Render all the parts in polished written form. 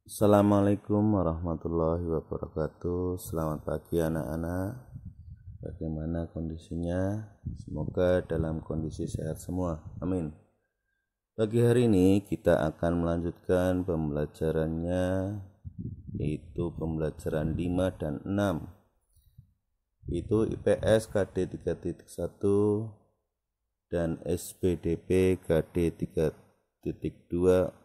Assalamualaikum warahmatullahi wabarakatuh. Selamat pagi anak-anak. Bagaimana kondisinya? Semoga dalam kondisi sehat semua. Amin. Pagi hari ini kita akan melanjutkan pembelajarannya, yaitu pembelajaran 5 dan 6. Itu IPS KD 3.1 dan SPDP KD 3.2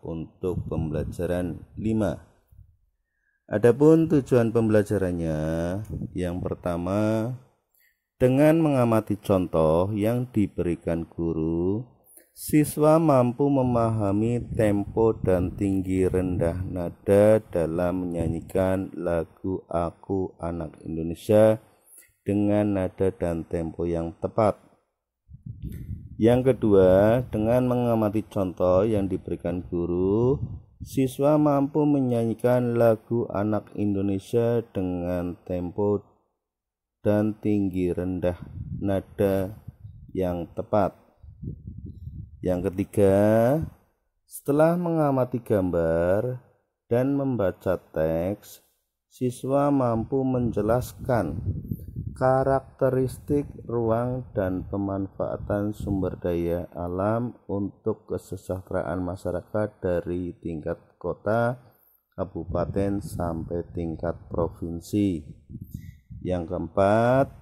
untuk pembelajaran 5. Adapun tujuan pembelajarannya, yang pertama, dengan mengamati contoh yang diberikan guru, siswa mampu memahami tempo dan tinggi rendah nada dalam menyanyikan lagu Aku Anak Indonesia dengan nada dan tempo yang tepat. Yang kedua, dengan mengamati contoh yang diberikan guru, siswa mampu menyanyikan lagu Anak Indonesia dengan tempo dan tinggi rendah nada yang tepat. Yang ketiga, setelah mengamati gambar dan membaca teks, siswa mampu menjelaskan karakteristik ruang dan pemanfaatan sumber daya alam untuk kesejahteraan masyarakat dari tingkat kota, kabupaten, sampai tingkat provinsi. Yang keempat,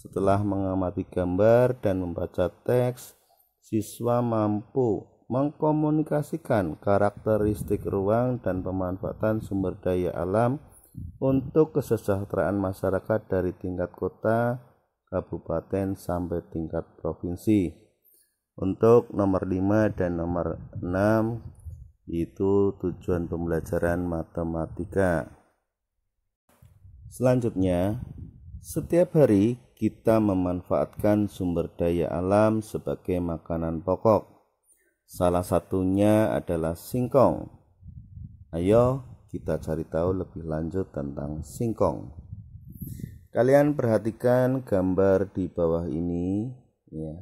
setelah mengamati gambar dan membaca teks, siswa mampu mengkomunikasikan karakteristik ruang dan pemanfaatan sumber daya alam untuk kesejahteraan masyarakat dari tingkat kota, kabupaten, sampai tingkat provinsi. Untuk nomor 5 dan nomor 6 itu tujuan pembelajaran matematika. Selanjutnya, setiap hari kita memanfaatkan sumber daya alam sebagai makanan pokok. Salah satunya adalah singkong. Ayo kita cari tahu lebih lanjut tentang singkong. Kalian perhatikan gambar di bawah ini, ya.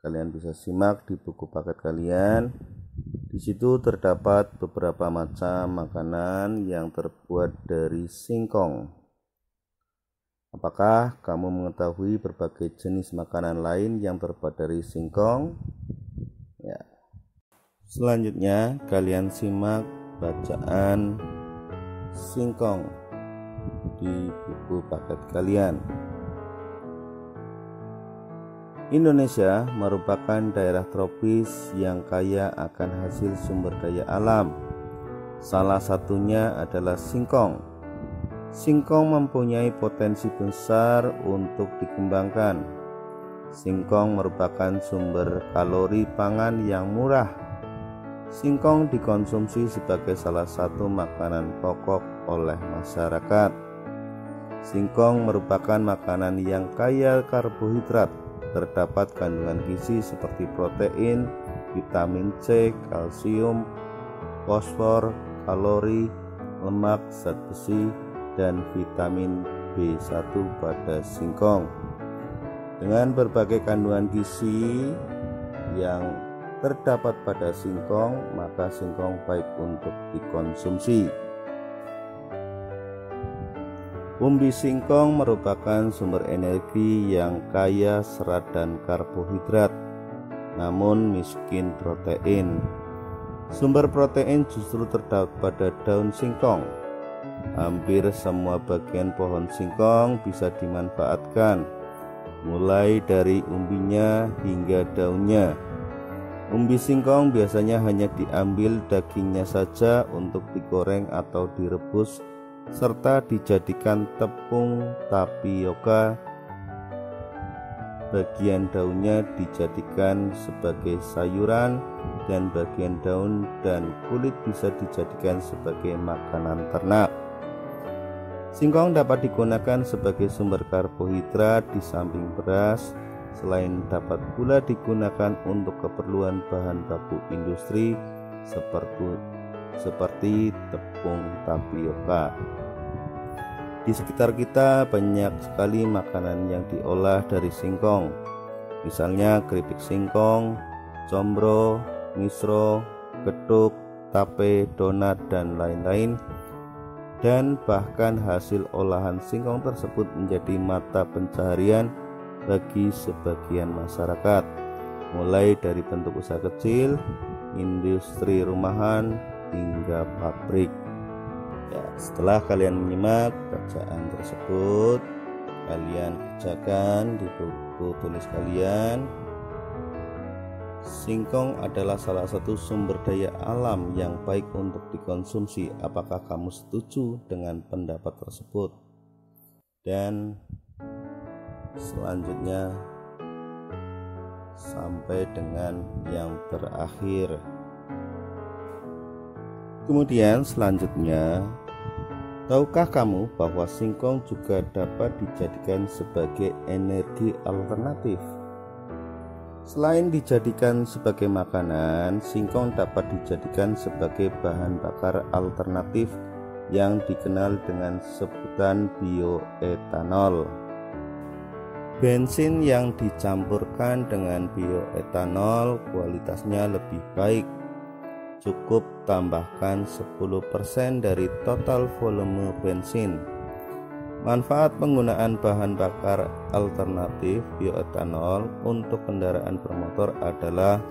Kalian bisa simak di buku paket kalian. Di situ terdapat beberapa macam makanan yang terbuat dari singkong. Apakah kamu mengetahui berbagai jenis makanan lain yang terbuat dari singkong? Ya. Selanjutnya, kalian simak bacaan singkong di buku paket kalian. Indonesia merupakan daerah tropis yang kaya akan hasil sumber daya alam. Salah satunya adalah singkong. Singkong mempunyai potensi besar untuk dikembangkan. Singkong merupakan sumber kalori pangan yang murah. Singkong dikonsumsi sebagai salah satu makanan pokok oleh masyarakat. Singkong merupakan makanan yang kaya karbohidrat. Terdapat kandungan gizi seperti protein, vitamin C, kalsium, fosfor, kalori, lemak, zat besi, dan vitamin B1 pada singkong. Dengan berbagai kandungan gizi yang terdapat pada singkong, maka singkong baik untuk dikonsumsi. Umbi singkong merupakan sumber energi yang kaya serat dan karbohidrat, namun miskin protein. Sumber protein justru terdapat pada daun singkong. Hampir semua bagian pohon singkong bisa dimanfaatkan, mulai dari umbinya hingga daunnya. Umbi singkong biasanya hanya diambil dagingnya saja untuk digoreng atau direbus, serta dijadikan tepung tapioka. Bagian daunnya dijadikan sebagai sayuran, dan bagian daun dan kulit bisa dijadikan sebagai makanan ternak. Singkong dapat digunakan sebagai sumber karbohidrat di samping beras. Selain dapat pula digunakan untuk keperluan bahan baku industri seperti tepung tapioka. Di sekitar kita banyak sekali makanan yang diolah dari singkong. Misalnya keripik singkong, combro, misro, getuk, tape, donat, dan lain-lain dan bahkan hasil olahan singkong tersebut menjadi mata pencaharian bagi sebagian masyarakat, mulai dari bentuk usaha kecil, industri rumahan, hingga pabrik. Ya, setelah kalian menyimak bacaan tersebut, kalian kerjakan di buku tulis kalian. Singkong adalah salah satu sumber daya alam yang baik untuk dikonsumsi. Apakah kamu setuju dengan pendapat tersebut? Dan selanjutnya sampai dengan yang terakhir. Kemudian selanjutnya, tahukah kamu bahwa singkong juga dapat dijadikan sebagai energi alternatif? Selain dijadikan sebagai makanan, singkong dapat dijadikan sebagai bahan bakar alternatif yang dikenal dengan sebutan bioetanol. Bensin yang dicampurkan dengan bioetanol kualitasnya lebih baik. Cukup tambahkan 10% dari total volume bensin. Manfaat penggunaan bahan bakar alternatif bioetanol untuk kendaraan bermotor adalah: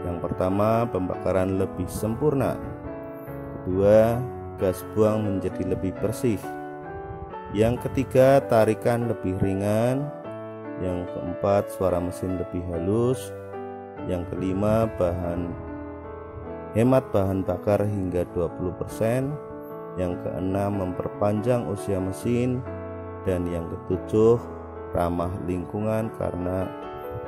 yang pertama, pembakaran lebih sempurna. Kedua, gas buang menjadi lebih bersih. Yang ketiga, tarikan lebih ringan. Yang keempat, suara mesin lebih halus. Yang kelima, hemat bahan bakar hingga 20%. Yang keenam, memperpanjang usia mesin. Dan yang ketujuh, ramah lingkungan karena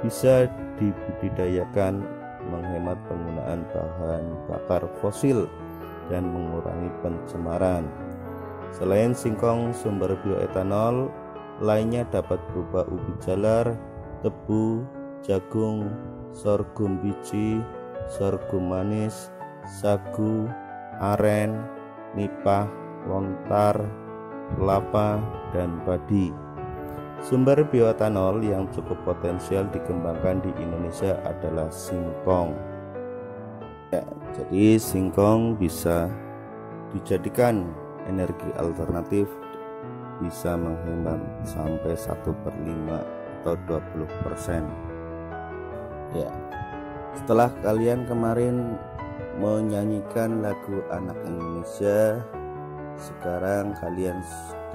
bisa dibudidayakan, menghemat penggunaan bahan bakar fosil dan mengurangi pencemaran. Selain singkong, sumber bioetanol lainnya dapat berupa ubi jalar, tebu, jagung, sorghum biji, sorghum manis, sagu, aren, nipah, lontar, kelapa, dan padi. Sumber bioetanol yang cukup potensial dikembangkan di Indonesia adalah singkong. Ya, jadi singkong bisa dijadikan energi alternatif, bisa menghemat sampai 1/5 atau 20%. Ya, setelah kalian kemarin menyanyikan lagu anak Indonesia, sekarang kalian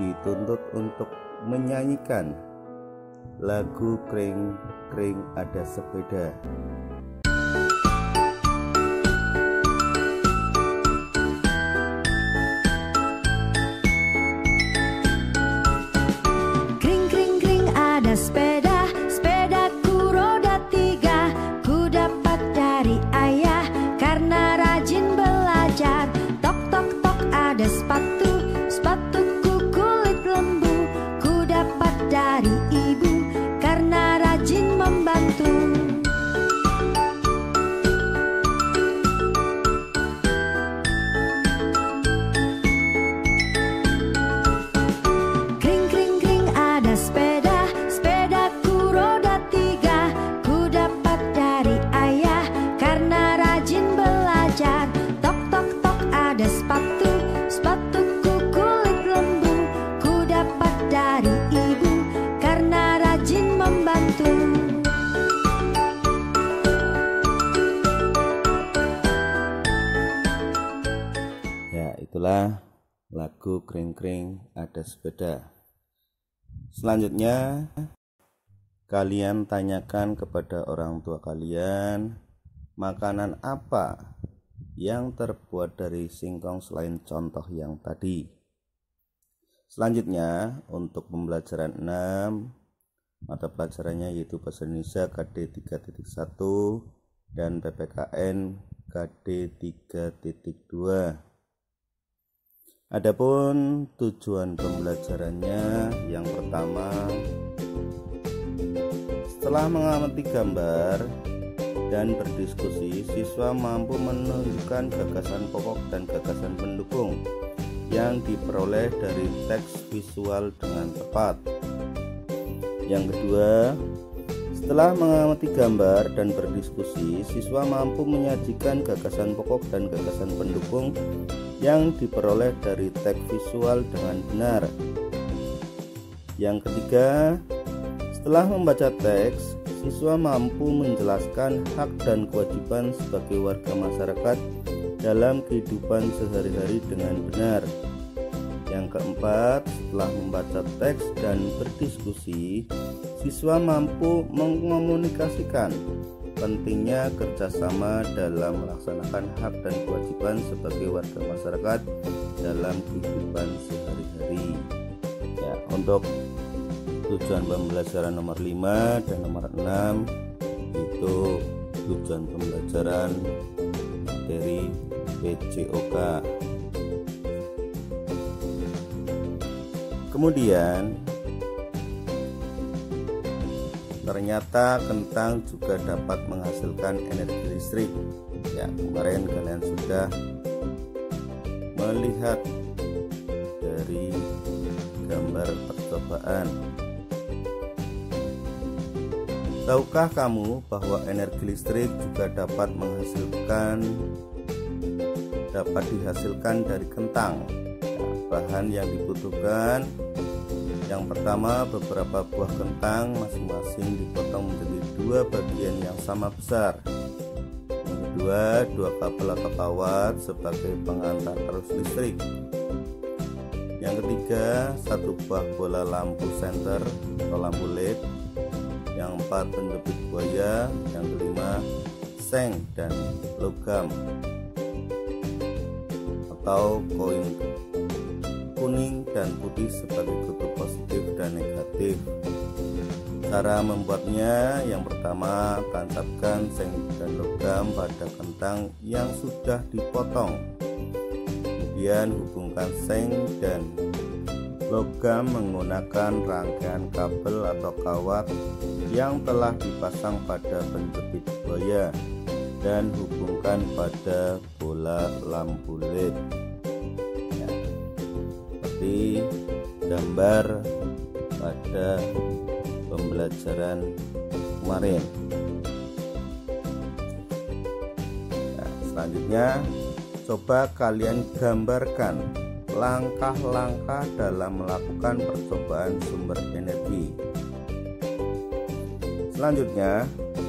dituntut untuk menyanyikan lagu Kring Kring Ada Sepeda. Kring kring kring ada sepeda, sepedaku roda 3. Ku dapat dari ayah karena rajin belajar. Tok tok tok ada sepatu, sepatuku kulit lembu. Ku dapat dari ibu karena rajin membantu. Kring kring kring ada sepeda, sepedaku roda 3. Ku dapat dari ayah karena rajin belajar. Tok tok tok ada sepatu, sepatuku kulit lembu. Ku dapat dari ibu karena rajin membantu. Ya, itulah lagu Kring Kring Ada Sepeda. Selanjutnya, kalian tanyakan kepada orang tua kalian, makanan apa yang terbuat dari singkong selain contoh yang tadi. Selanjutnya, untuk pembelajaran 6, mata pelajarannya yaitu Bahasa Indonesia KD 3.1 dan PPKN KD 3.2. Adapun tujuan pembelajarannya, yang pertama, setelah mengamati gambar dan berdiskusi, siswa mampu menunjukkan gagasan pokok dan gagasan pendukung yang diperoleh dari teks visual dengan tepat. Yang kedua, setelah mengamati gambar dan berdiskusi, siswa mampu menyajikan gagasan pokok dan gagasan pendukung yang diperoleh dari teks visual dengan benar. Yang ketiga, setelah membaca teks, siswa mampu menjelaskan hak dan kewajiban sebagai warga masyarakat dalam kehidupan sehari-hari dengan benar. Yang keempat, setelah membaca teks dan berdiskusi, siswa mampu mengomunikasikan pentingnya kerjasama dalam melaksanakan hak dan kewajiban sebagai warga masyarakat dalam kehidupan sehari-hari. Ya, untuk tujuan pembelajaran nomor 5 dan nomor 6 itu tujuan pembelajaran materi PJOK. Kemudian ternyata kentang juga dapat menghasilkan energi listrik. Ya, kemarin kalian sudah melihat dari gambar percobaan. Tahukah kamu bahwa energi listrik juga dapat dihasilkan dari kentang? Nah, bahan yang dibutuhkan, yang pertama, beberapa buah kentang masing-masing dipotong menjadi 2 bagian yang sama besar. Yang kedua, 2 kabel atau kawat sebagai pengantar arus listrik. Yang ketiga, 1 buah bola lampu senter atau lampu LED. Yang 4, penjepit buaya. Yang kelima, seng dan logam atau koin kuning dan putih sebagai kutub positif dan negatif. Cara membuatnya, yang pertama, tancapkan seng dan logam pada kentang yang sudah dipotong. Kemudian hubungkan seng dan logam menggunakan rangkaian kabel atau kawat yang telah dipasang pada penjepit buaya dan hubungkan pada bola lampu LED. Ya, seperti gambar pada pembelajaran kemarin. Nah, selanjutnya coba kalian gambarkan langkah-langkah dalam melakukan percobaan sumber energi. Selanjutnya,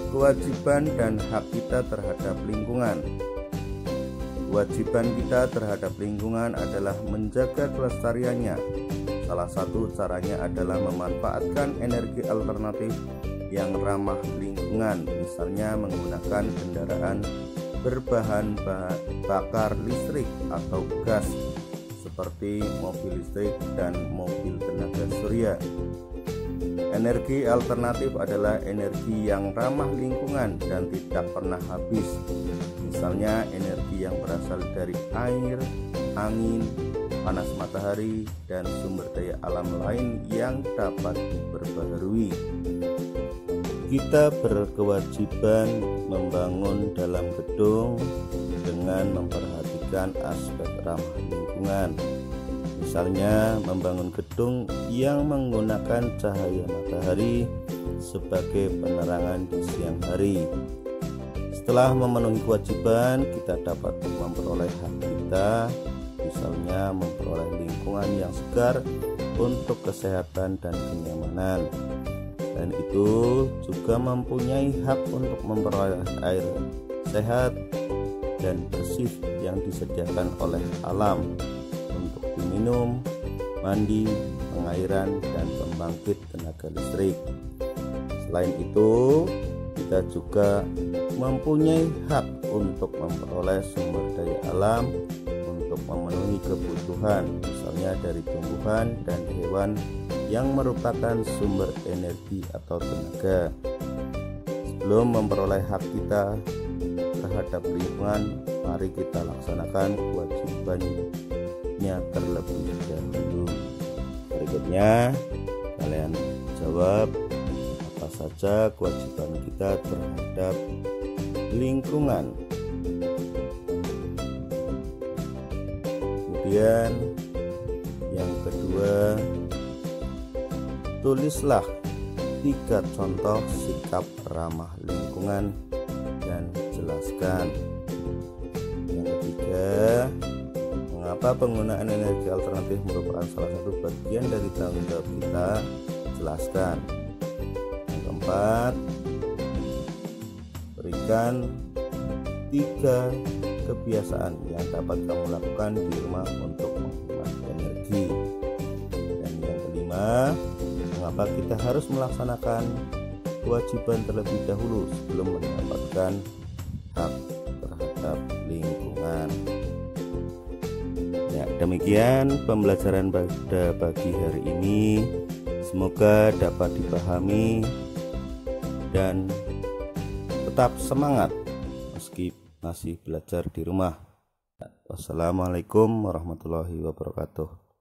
kewajiban dan hak kita terhadap lingkungan. Kewajiban kita terhadap lingkungan adalah menjaga kelestariannya. Salah satu caranya adalah memanfaatkan energi alternatif yang ramah lingkungan, misalnya menggunakan kendaraan berbahan bakar listrik atau gas seperti mobil listrik dan mobil tenaga surya. Energi alternatif adalah energi yang ramah lingkungan dan tidak pernah habis. Misalnya energi yang berasal dari air, angin, panas matahari, dan sumber daya alam lain yang dapat diperbaharui. Kita berkewajiban membangun dalam gedung dengan memperhatikan aspek ramah lingkungan. Misalnya membangun gedung yang menggunakan cahaya matahari sebagai penerangan di siang hari. Setelah memenuhi kewajiban, kita dapat memperoleh hak kita, misalnya memperoleh lingkungan yang segar untuk kesehatan dan kenyamanan. Dan itu juga mempunyai hak untuk memperoleh air sehat dan bersih yang disediakan oleh alam untuk diminum, mandi, pengairan, dan pembangkit tenaga listrik. Selain itu, kita juga mempunyai hak untuk memperoleh sumber daya alam untuk memenuhi kebutuhan, misalnya dari tumbuhan dan hewan yang merupakan sumber energi atau tenaga. Sebelum memperoleh hak kita terhadap lingkungan, mari kita laksanakan kewajibannya terlebih dahulu. Berikutnya, kalian jawab apa saja kewajiban kita terhadap lingkungan. Kemudian yang kedua, tulislah 3 contoh sikap ramah lingkungan dan jelaskan. Yang ketiga, Mengapa penggunaan energi alternatif merupakan salah satu bagian dari tanggung jawab kita? Jelaskan. Yang keempat, berikan 3 kebiasaan yang dapat kamu lakukan di rumah untuk menghemat energi. Dan yang kelima, mengapa kita harus melaksanakan kewajiban terlebih dahulu sebelum mendapatkan hak terhadap lingkungan. Ya, demikian pembelajaran pada pagi hari ini. Semoga dapat dipahami dan tetap semangat meski masih belajar di rumah. Wassalamualaikum warahmatullahi wabarakatuh.